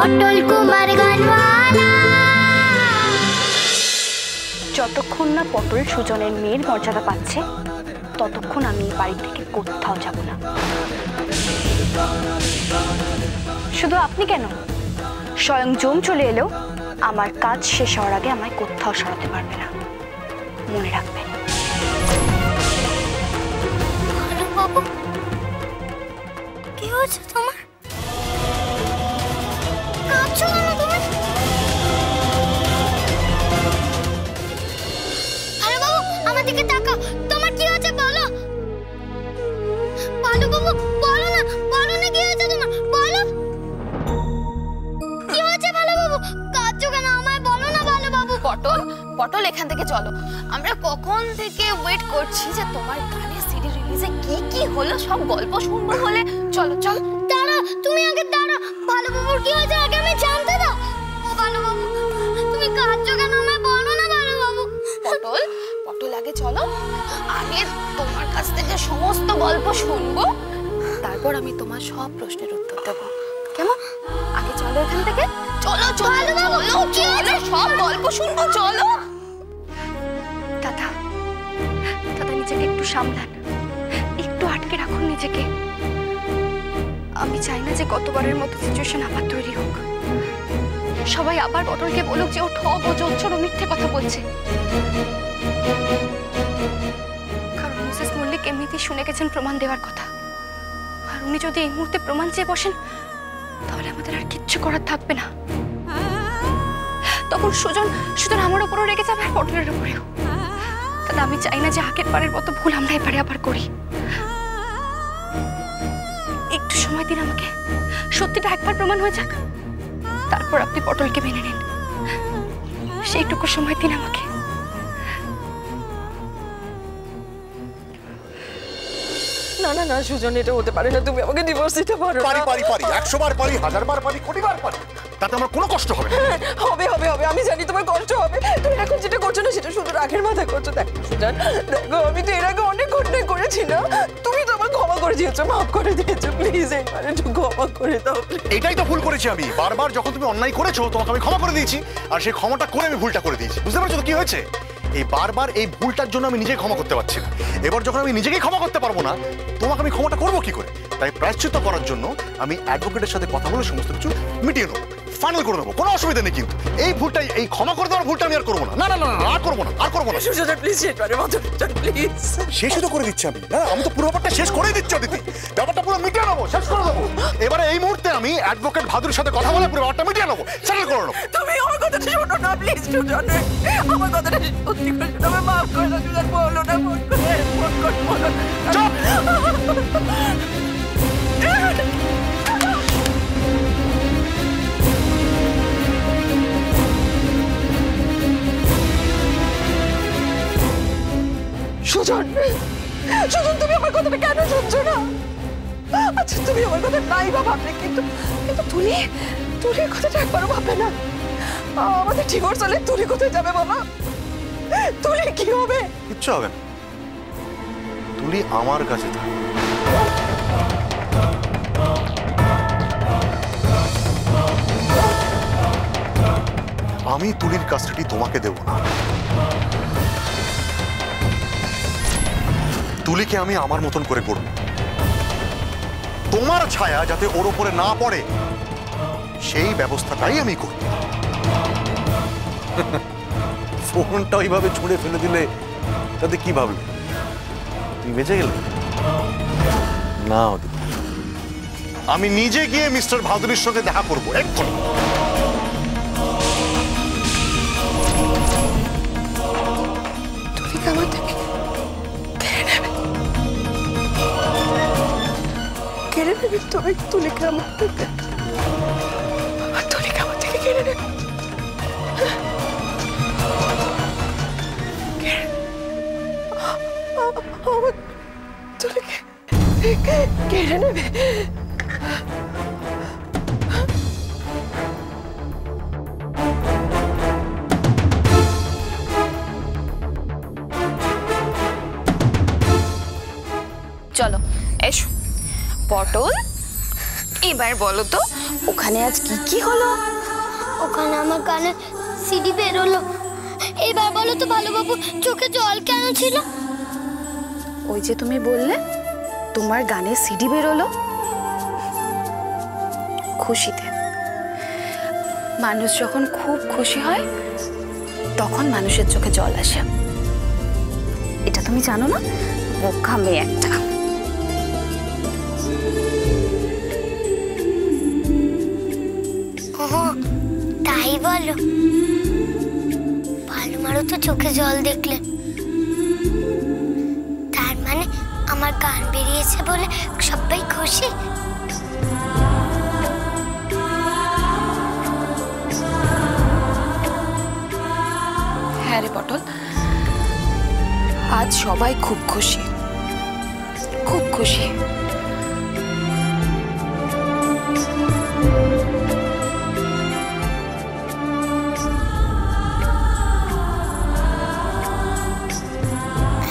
পটল কুমার গানওয়ালা। যতক্ষণ না পটল সুজনের মেয়ের মর্যাদা পাচ্ছে ততক্ষণ আমি এই বাড়ি থেকে কোথাও যাব না। শুধু আপনি কেন, স্বয়ং জম চলে এলেও আমার কাজ শেষ হওয়ার আগে আমায় কোথাও সরাতে পারবে না, মনে রাখবেন। কি হয়েছে তোমার? কাঁদছো কেন তুমি? আরে বাবু, আমার দিকে তাকাও। তোমার কি হয়েছে বলো। ভালো বাবু, বলো না কি হয়েছে তোমার, বলো। কি হয়েছে ভালো বাবু? কাঁদছো কেন? আমায় বলো না ভালো বাবু। পটল এখান থেকে চলো। আমরা কখন থেকে ওয়েট করছি যে তোমার গানের সিডি রিলিজে কি হলো সব গল্প শুনবো বলে। চলো চলো। দাঁড়া, তুমি আগে দাঁড়া। ভালো বাবুর কি হয়েছে আগে আমি জানতে দাও। ও ভালো বাবু, তুমি কাঁদছো কেন? আমায় বলো না ভালো বাবু। পটল আগে চলো, আগে তোমার কাছ থেকে সমস্ত গল্প শুনবো, তারপর আমি তোমার সব প্রশ্নের উত্তর দেবো, কেমন? আগে চলো এখান থেকে। চলো চলো চলো চলো, সব গল্প শুনবো, চলো। দাদা নিজেকে একটু সামলান, একটু আটকে রাখুন নিজেকে। আমি চাই না যে গতবারের মতো সিচুয়েশন আবার তৈরি হোক। সবাই আবার পটলকে বলুক যে ও ঠক, ও জোচ্চর, ও মিথ্যে কথা বলছে। কারণ মিসেস মল্লিক এমনিতেই শুনে গেছেন প্রমাণ দেওয়ার কথা, আর উনি যদি এই মুহূর্তে প্রমাণ চেয়ে বসেন তাহলে আমাদের আর কিচ্ছু করার থাকবে না। তখন সুজন আমার উপরও রেগে যাবে আর পটলের উপরেও। তাহলে আমি চাই না যে আগের বারের মতো ভুল আমরা এবারে আবার করি। একটু সময় দিন আমাকে, সত্যিটা একবার প্রমাণ হয়ে যাক, তারপর আপনি পটলকে মেনে নিন। সেইটুকু সময় দিন আমাকে। না না না সুজন, এটা হতে পারে না। তুমি আমাকে ডিভোর্স দিতে পারো না। পারি 100 বার পারি, 1000 বার পারি, কোটি বার পারি, তাতে আমার কোনো কষ্ট হবে না। হবে হবে হবে, আমি জানি তোমার কষ্ট হবে। তুমি এখন যেটা করছো না সেটা শুধু রাগের মাথায় করছো। দেখো সুজন, দেখো আমি তো এর আগে অনেক অন্যায় করেছি না। তুমি তো আমার ক্ষমা করে দিয়েছো, মাফ করে দিয়েছো। প্লিজ এবারে একটু ক্ষমা করে দাও। এটাই তো ভুল করেছি আমি। বারবার যখন তুমি অন্যায় করেছো তোমাকে আমি ক্ষমা করে দিয়েছি, আর সেই ক্ষমাটা করে আমি ভুলটা করে দিয়েছি। বুঝতে পারছো তো কি হয়েছে? এই বারবার এই ভুলটার জন্য আমি নিজেই ক্ষমা করতে পারছি না। এবার যখন আমি নিজেকেই ক্ষমা করতে পারবো না, তোমাকে আমি ক্ষমাটা করবো কি করে? তাই প্রায়শ্চিত্ত করার জন্য আমি অ্যাডভোকেটের সাথে কথা বলে সমস্ত কিছু মিটিয়ে নেবো, ফাইনাল করে নেবো। কোনো অসুবিধা নেই, কিন্তু এই ভুলটাই, এই ক্ষমা করে দেওয়ার ভুলটা আমি আর করবো না। না না না না, আর করবো না, আর করবো না। সুজন প্লিজ, এবারে মতো প্লিজ। শেষই তো করে দিচ্ছি আমি। না, আমি তো পুরো ব্যাপারটা শেষ করেই দিচ্ছি অদিতি। ব্যাপারটা পুরো মিটিয়ে নেবো, শেষ করে দেবো। এবারে এই মুহূর্তে আমি অ্যাডভোকেট ভাদুর সাথে কথা বলে পুরো ব্যাপারটা মিটিয়ে নেবো, সেটেল করে নেবো। তুমি আমার কথাটা শোনো না প্লিজ সুজন, আমার কথাটা সত্যি করে শোনো। আমার মাফ করে দাও সুজন, বলো না, ফোন করে বলো না। চুপ! সুজন, তুমি আমার কথাটা কেন শুনছো না? আচ্ছা তুমি আমার কথা নাই বা ভাবলে, কিন্তু তুলির কথাটা একবারও ভাববে না। আমাদের ডিভোর্স হলে তুলি কোথায় যাবে বাবা? তুলির কি হবে? কিচ্ছু হবে না, তুলি আমার কাছে থাকবে। আমি তুলির কাস্টাডি তোমাকে দেব না। তুলিকে আমি আমার মতন করে করব, তোমার ছায়া যাতে ওর উপরে না পড়ে সেই ব্যবস্থাটাই আমি করব। ফোনটা ওইভাবে ছুঁড়ে ফেলে দিলে তাতে কি ভাবলে? তুমি বেঁচে গেলে না? আমি নিজে গিয়ে মিস্টার ভাদুরীর সঙ্গে দেখা করবো এক্ষুনি। তুলিকে আমার থেকে কেড়ে নেবে। তুমি তুলিকে আমার থেকে কেড়ে নেবে। তুলিকে কেড়ে নেবে। চলো এসো। পটল, এবার বলো তো ওখানে আজ কি কি হলো? ওখানে আমার কানে সিডি বেরোলো। এবার বলো তো ভালো বাবু চোখে জল কেন ছিল? ওই যে তুমি বললে তোমার গানে সিডি বেরোলো, খুশিতে। মানুষ যখন খুব খুশি হয় তখন মানুষের চোখে জল আসে। এটা তুমি জানো না? বোকা মেয়ে একটা। তাই বলো? ভালো মারো তো চোখে জল দেখলে, তার মানে আমার গান বেরিয়েছে বলে সবাই খুশি। হ্যাঁ রে পটল, আজ সবাই খুব খুশি, খুব খুশি।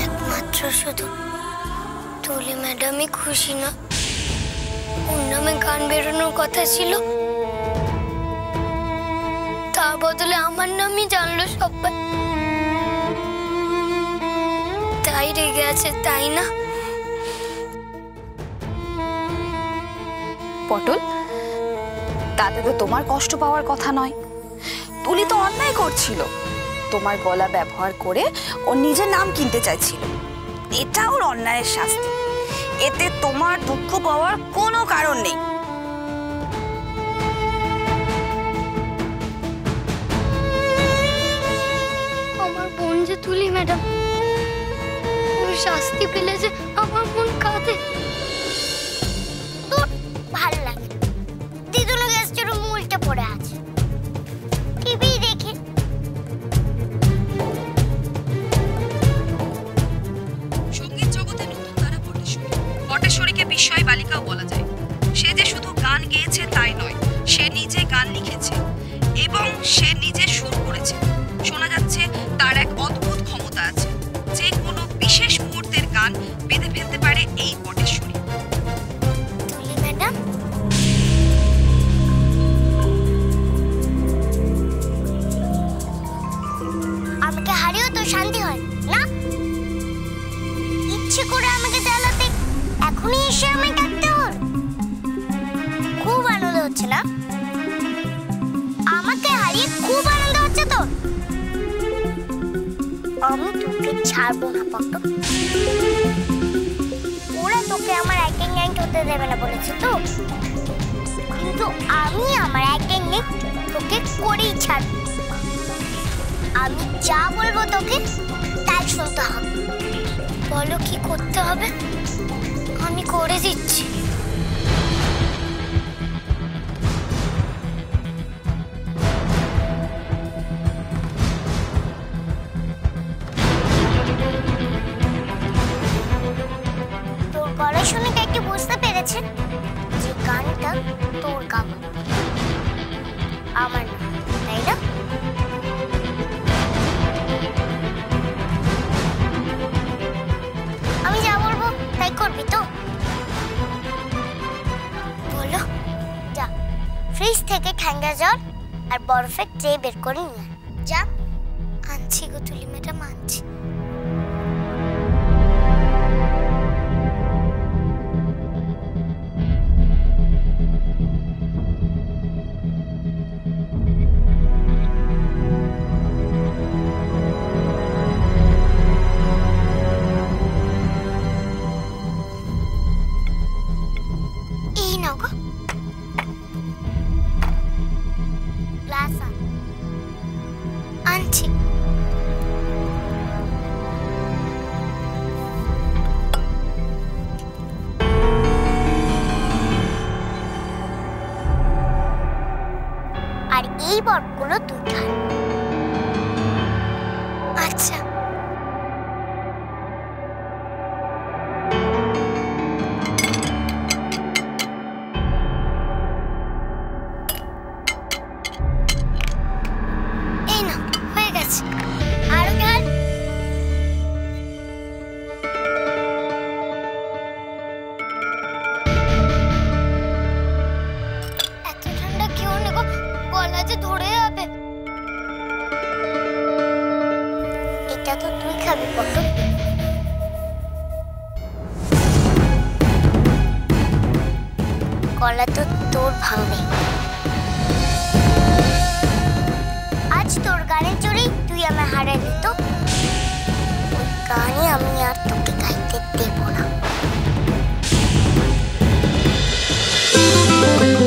একমাত্র শুধু তুলি ম্যাডামই খুশি না। ওর নামে গান বেরোনোর কথা ছিল, তার বদলে আমার নামই জানলো সবাই। তাই রেগে আছে, তাই না? পটল, তাতে তো তোমার কষ্ট পাওয়ার কথা নয়। তুলি তো অন্যায় করছিল, তোমার গলা ব্যবহার করে ওর নিজের নাম কিনতে চাইছিল। এটা ওর অন্যায়ের শাস্তি, এতে তোমার দুঃখ পাওয়ার কোনো কারণ নেই। আমার বোন যে তুলি ম্যাডাম, ওর শাস্তি পেলে যে আমার মন কাঁদে। ভালো লাগে দিদুলো গ্যাসটার উল্টে পড়ে আছে, টিভি দেখে। সঙ্গীত জগতে নতুন তারা পটেশ্বরী। পটেশ্বরীকে বিস্ময় বালিকাও বলা যায়। সে যে শুধু গান গেয়েছে তাই নয়, সে নিজে গান লিখেছে এবং সে নিজে সুর করেছে। শোনা যাচ্ছে তার এক অদ্ভুত ক্ষমতা আছে, যে কোনো বিশেষ মুহূর্তের গান বেঁধে ফেলতে পারে এই পটেশ্বরী। তুলি ম্যাডাম, আমাকে হারিয়েও তো শান্তি হয় না। ইচ্ছে করে আমাকে জ্বালাতে এখনই এসে আমায় ডাকতে হল। খুব আনন্দ হচ্ছে না? আমাকে হারিয়ে খুব আনন্দ হচ্ছে তো? আমি তোকে ছাড়বো না পট্ট। ওরা তোকে আমার অ্যাক্টিং গ্যাং হতে দেবে না বলেছে তো, কিন্তু আমি আমার অ্যাক্টিং তোকে করেই ছাড়বো। আমি যা বলবো তোকে তাই শুনতে হবে। বলো কি করতে হবে, আমি করে দিচ্ছি। তোর গলা শুনে একটু বুঝতে পেরেছে যে গানটা তোর গাওয়া, আমার না, তাই না? আমি যা বলবো তাই করবি তো? বলো, যা ফ্রিজ থেকে ঠান্ডা জল আর বরফের ট্রে বের করে নিয়ে আয়। যা। আনছি গো তুলি ম্যাডাম, আনছি। এই নাও গো গ্লাস, আনছি। আর এই বরফগুলো দুটো। আচ্ছা, এই নাও, হয়ে গেছে। আরো ঢাল। যে ধরে যাবে। এটা তো তুই খাবি পটল। গলা তো তোর ভাঙবে। আজ তোর গানের চড়েই তুই আমার হারালি তো। ওই গানে আমি আর তোকে গাইতে দেব না।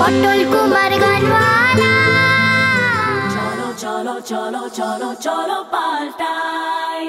পটল কুমার গানওয়ালা। চলো চলো চলো চলো চলো পাল্টাই।